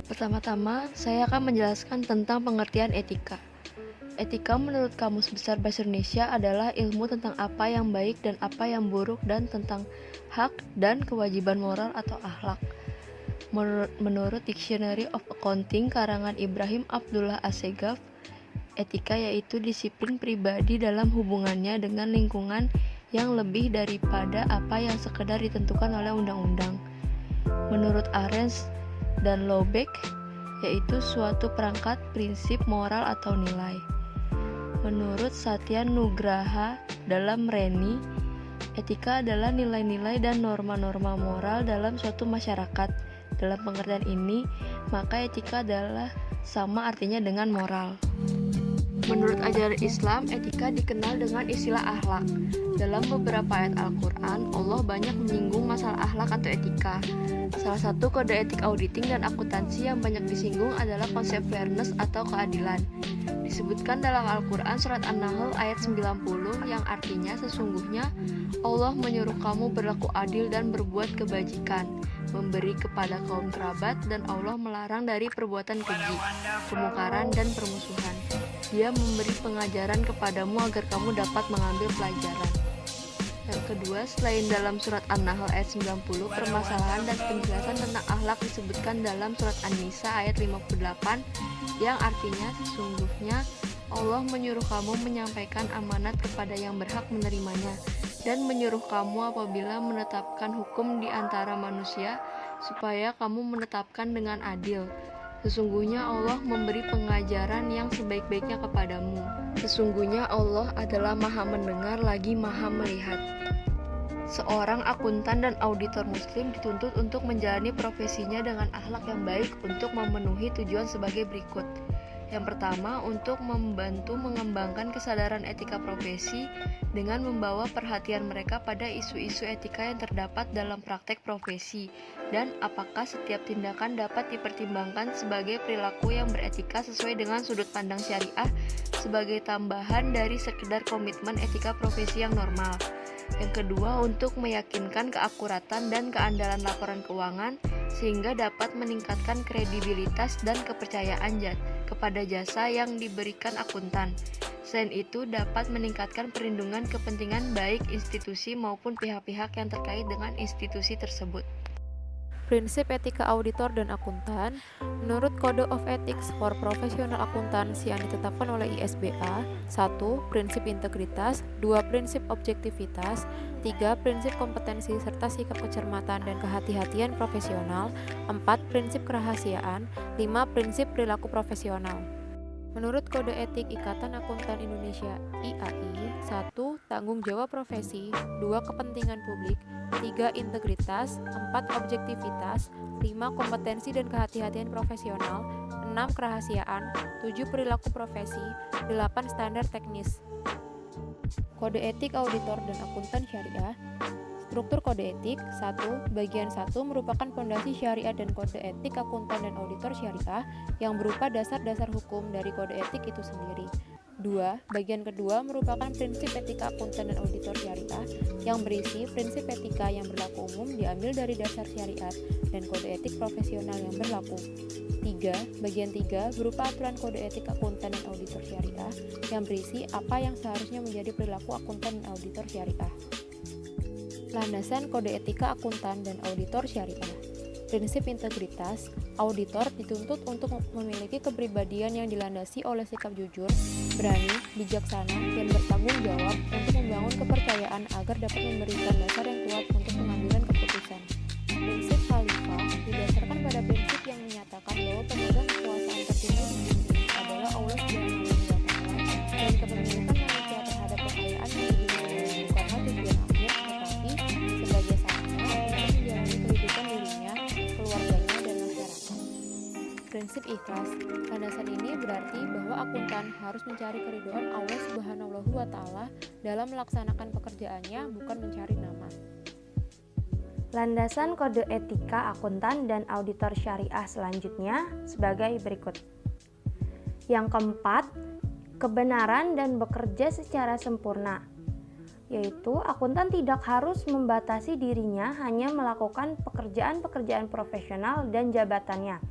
Pertama-tama, saya akan menjelaskan tentang pengertian etika. Etika menurut Kamus Besar Bahasa Indonesia adalah ilmu tentang apa yang baik dan apa yang buruk dan tentang hak dan kewajiban moral atau akhlak. Menurut Dictionary of Accounting karangan Ibrahim Abdullah Assegaf, etika yaitu disiplin pribadi dalam hubungannya dengan lingkungan yang lebih daripada apa yang sekedar ditentukan oleh undang-undang. Menurut Arendt dan Lobeck, yaitu suatu perangkat prinsip moral atau nilai. Menurut Satya Nugraha dalam Reni, etika adalah nilai-nilai dan norma-norma moral dalam suatu masyarakat. Dalam pengertian ini, maka etika adalah sama artinya dengan moral. Menurut ajaran Islam, etika dikenal dengan istilah akhlak. Dalam beberapa ayat Al-Quran, Allah banyak menyinggung masalah akhlak atau etika. Salah satu kode etik auditing dan akuntansi yang banyak disinggung adalah konsep fairness atau keadilan. Disebutkan dalam Al-Quran surat An-Nahl ayat 90 yang artinya sesungguhnya Allah menyuruh kamu berlaku adil dan berbuat kebajikan, memberi kepada kaum kerabat, dan Allah melarang dari perbuatan keji, kemungkaran, dan permusuhan. Dia memberi pengajaran kepadamu agar kamu dapat mengambil pelajaran. Yang kedua, selain dalam surat An-Nahl ayat 90, permasalahan dan penjelasan tentang akhlak disebutkan dalam surat An-Nisa ayat 58 yang artinya sesungguhnya Allah menyuruh kamu menyampaikan amanat kepada yang berhak menerimanya dan menyuruh kamu apabila menetapkan hukum di antara manusia supaya kamu menetapkan dengan adil. Sesungguhnya Allah memberi pengajaran yang sebaik-baiknya kepadamu. Sesungguhnya Allah adalah Maha Mendengar lagi Maha Melihat. Seorang akuntan dan auditor muslim dituntut untuk menjalani profesinya dengan akhlak yang baik untuk memenuhi tujuan sebagai berikut. Yang pertama, untuk membantu mengembangkan kesadaran etika profesi dengan membawa perhatian mereka pada isu-isu etika yang terdapat dalam praktek profesi dan apakah setiap tindakan dapat dipertimbangkan sebagai perilaku yang beretika sesuai dengan sudut pandang syariah sebagai tambahan dari sekedar komitmen etika profesi yang normal. Yang kedua, untuk meyakinkan keakuratan dan keandalan laporan keuangan sehingga dapat meningkatkan kredibilitas dan kepercayaan kepada jasa yang diberikan akuntan. Selain itu, dapat meningkatkan perlindungan kepentingan baik institusi maupun pihak-pihak yang terkait dengan institusi tersebut. Prinsip etika auditor dan akuntan. Menurut Code of Ethics for Professional Accountancy yang ditetapkan oleh ISBA, 1. Prinsip integritas, 2. Prinsip objektivitas, 3. Prinsip kompetensi serta sikap kecermatan dan kehati-hatian profesional, 4. Prinsip kerahasiaan, 5. Prinsip perilaku profesional. Menurut Kode Etik Ikatan Akuntan Indonesia IAI, 1. Tanggung jawab profesi, 2. Kepentingan publik, 3. Integritas, 4. Objektivitas, 5. Kompetensi dan kehati-hatian profesional, 6. Kerahasiaan, 7. Perilaku profesi, 8. Standar teknis. Kode Etik Auditor dan Akuntan Syariah. Struktur kode etik. 1. Bagian 1 merupakan fondasi syariat dan kode etik akuntan dan auditor syariah yang berupa dasar-dasar hukum dari kode etik itu sendiri. 2. Bagian kedua merupakan prinsip etika akuntan dan auditor syariah yang berisi prinsip etika yang berlaku umum diambil dari dasar syariat dan kode etik profesional yang berlaku. 3. Bagian 3 berupa aturan kode etik akuntan dan auditor syariah yang berisi apa yang seharusnya menjadi perilaku akuntan dan auditor syariah. Landasan kode etika akuntan dan auditor syariah. Prinsip integritas, auditor dituntut untuk memiliki kepribadian yang dilandasi oleh sikap jujur, berani, bijaksana, dan bertanggung jawab untuk membangun kepercayaan agar dapat memberikan dasar yang kuat untuk pengambilan keputusan. Prinsip khalifah didasarkan pada prinsip yang menyatakan bahwa pemegang kekuasaan tertinggi di bumi ini adalah Allah Subhanahu wa Ta'ala dan kepemilikan manusia terhadap kekayaan yang dimiliki bukanlah tujuan akhir, tetapi sebagai sarana untuk menjalani kehidupan dirinya, keluarganya, dan masyarakat. Prinsip ikhlas. Landasan ini berarti bahwa akuntan harus mencari keridhaan Allah Subhanahu wa Ta'ala dalam melaksanakan pekerjaannya, bukan mencari nama. Landasan kode etika akuntan dan auditor syariah selanjutnya sebagai berikut. Yang keempat, kebenaran dan bekerja secara sempurna. yaitu akuntan tidak harus membatasi dirinya hanya melakukan pekerjaan-pekerjaan profesional dan jabatannya,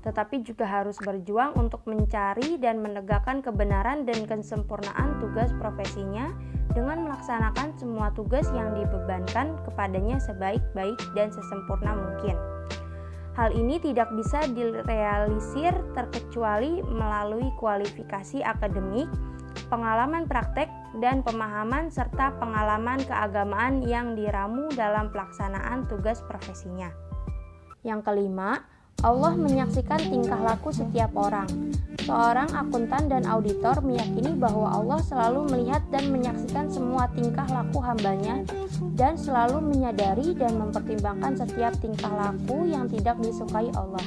tetapi juga harus berjuang untuk mencari dan menegakkan kebenaran dan kesempurnaan tugas profesinya dengan melaksanakan semua tugas yang dibebankan kepadanya sebaik-baik dan sesempurna mungkin. Hal ini tidak bisa direalisir terkecuali melalui kualifikasi akademik, pengalaman praktek, dan pemahaman serta pengalaman keagamaan yang diramu dalam pelaksanaan tugas profesinya. Yang kelima, Allah menyaksikan tingkah laku setiap orang. Seorang akuntan dan auditor meyakini bahwa Allah selalu melihat dan menyaksikan semua tingkah laku hambanya dan selalu menyadari dan mempertimbangkan setiap tingkah laku yang tidak disukai Allah.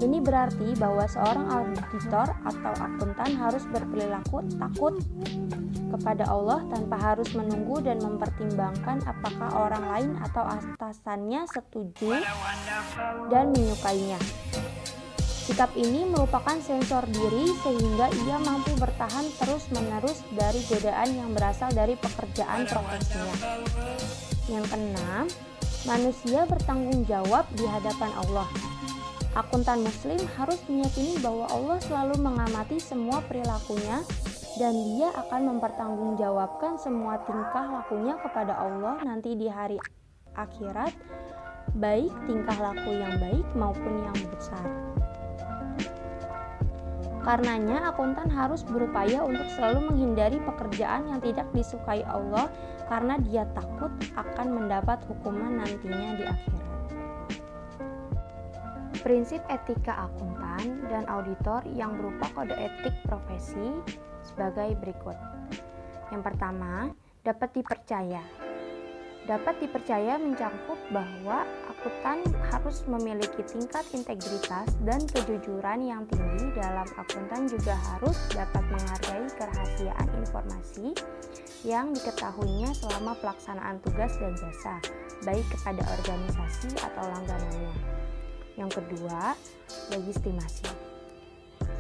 Ini berarti bahwa seorang auditor atau akuntan harus berperilaku takut kepada Allah tanpa harus menunggu dan mempertimbangkan apakah orang lain atau atasannya setuju dan menyukainya. Sikap ini merupakan sensor diri sehingga ia mampu bertahan terus-menerus dari godaan yang berasal dari pekerjaan profesinya. Yang keenam, manusia bertanggung jawab di hadapan Allah. Akuntan muslim harus meyakini bahwa Allah selalu mengamati semua perilakunya dan dia akan mempertanggungjawabkan semua tingkah lakunya kepada Allah nanti di hari akhirat, baik tingkah laku yang baik maupun yang besar. Karenanya, akuntan harus berupaya untuk selalu menghindari pekerjaan yang tidak disukai Allah karena dia takut akan mendapat hukuman nantinya di akhirat. Prinsip etika akuntan dan auditor yang berupa kode etik profesi sebagai berikut. Yang pertama, dapat dipercaya. Dapat dipercaya mencakup bahwa akuntan harus memiliki tingkat integritas dan kejujuran yang tinggi. Dalam akuntan juga harus dapat menghargai kerahasiaan informasi yang diketahuinya selama pelaksanaan tugas dan jasa, baik kepada organisasi atau langganannya. Yang kedua, legitimasi.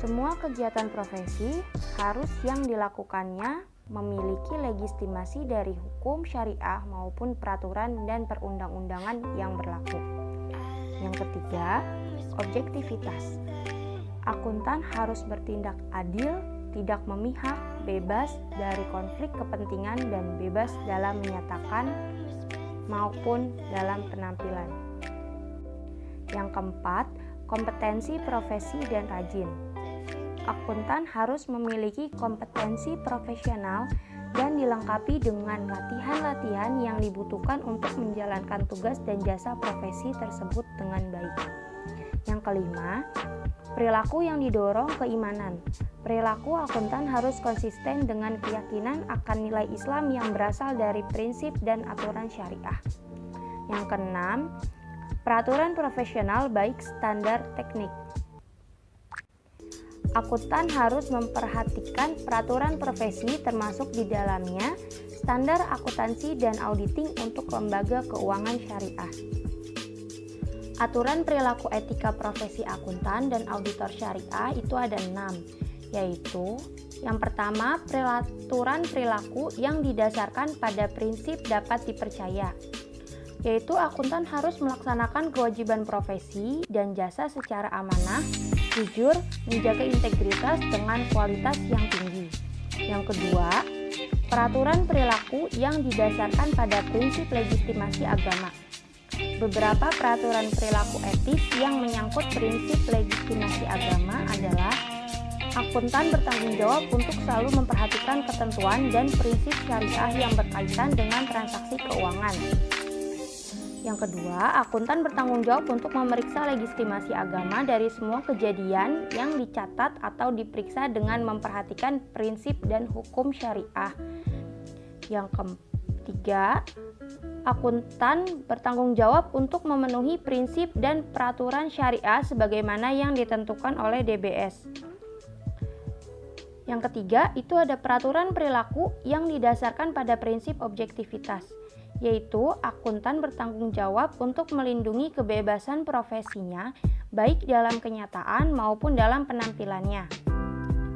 Semua kegiatan profesi harus yang dilakukannya memiliki legitimasi dari hukum syariah maupun peraturan dan perundang-undangan yang berlaku. Yang ketiga, objektivitas. Akuntan harus bertindak adil, tidak memihak, bebas dari konflik kepentingan dan bebas dalam menyatakan maupun dalam penampilan. Yang keempat, kompetensi profesi dan rajin. Akuntan harus memiliki kompetensi profesional dan dilengkapi dengan latihan-latihan yang dibutuhkan untuk menjalankan tugas dan jasa profesi tersebut dengan baik. Yang kelima, perilaku yang didorong keimanan. Perilaku akuntan harus konsisten dengan keyakinan akan nilai Islam yang berasal dari prinsip dan aturan syariah. Yang keenam, peraturan profesional baik standar teknik. Akuntan harus memperhatikan peraturan profesi termasuk di dalamnya standar akuntansi dan auditing untuk lembaga keuangan syariah. Aturan perilaku etika profesi akuntan dan auditor syariah itu ada 6, yaitu yang pertama, peraturan perilaku yang didasarkan pada prinsip dapat dipercaya, yaitu akuntan harus melaksanakan kewajiban profesi dan jasa secara amanah, jujur, menjaga integritas dengan kualitas yang tinggi. Yang kedua, peraturan perilaku yang didasarkan pada prinsip legitimasi agama. Beberapa peraturan perilaku etis yang menyangkut prinsip legitimasi agama adalah akuntan bertanggung jawab untuk selalu memperhatikan ketentuan dan prinsip syariah yang berkaitan dengan transaksi keuangan. Yang kedua, akuntan bertanggung jawab untuk memeriksa legitimasi agama dari semua kejadian yang dicatat atau diperiksa dengan memperhatikan prinsip dan hukum syariah. Yang ketiga, akuntan bertanggung jawab untuk memenuhi prinsip dan peraturan syariah sebagaimana yang ditentukan oleh DBS. Yang ketiga, itu ada peraturan perilaku yang didasarkan pada prinsip objektivitas, yaitu akuntan bertanggung jawab untuk melindungi kebebasan profesinya baik dalam kenyataan maupun dalam penampilannya.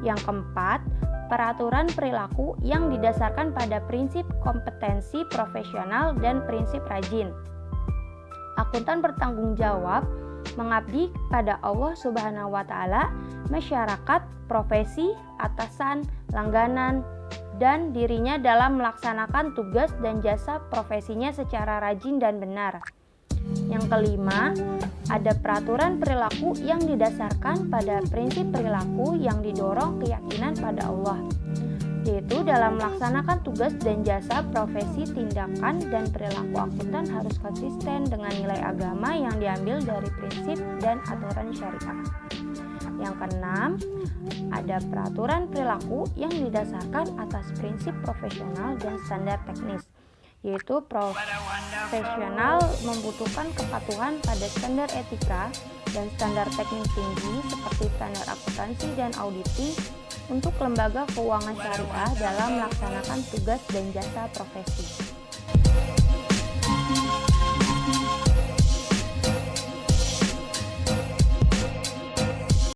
Yang keempat, peraturan perilaku yang didasarkan pada prinsip kompetensi profesional dan prinsip rajin. Akuntan bertanggung jawab mengabdi pada Allah Subhanahu wa taala, masyarakat, profesi, atasan, langganan, dan dirinya dalam melaksanakan tugas dan jasa profesinya secara rajin dan benar. Yang kelima, ada peraturan perilaku yang didasarkan pada prinsip perilaku yang didorong keyakinan pada Allah, yaitu dalam melaksanakan tugas dan jasa profesi, tindakan dan perilaku akuntan harus konsisten dengan nilai agama yang diambil dari prinsip dan aturan syariah. Yang keenam, ada peraturan perilaku yang didasarkan atas prinsip profesional dan standar teknis, yaitu profesional membutuhkan kepatuhan pada standar etika dan standar teknis tinggi seperti standar akuntansi dan auditing untuk lembaga keuangan syariah dalam melaksanakan tugas dan jasa profesi.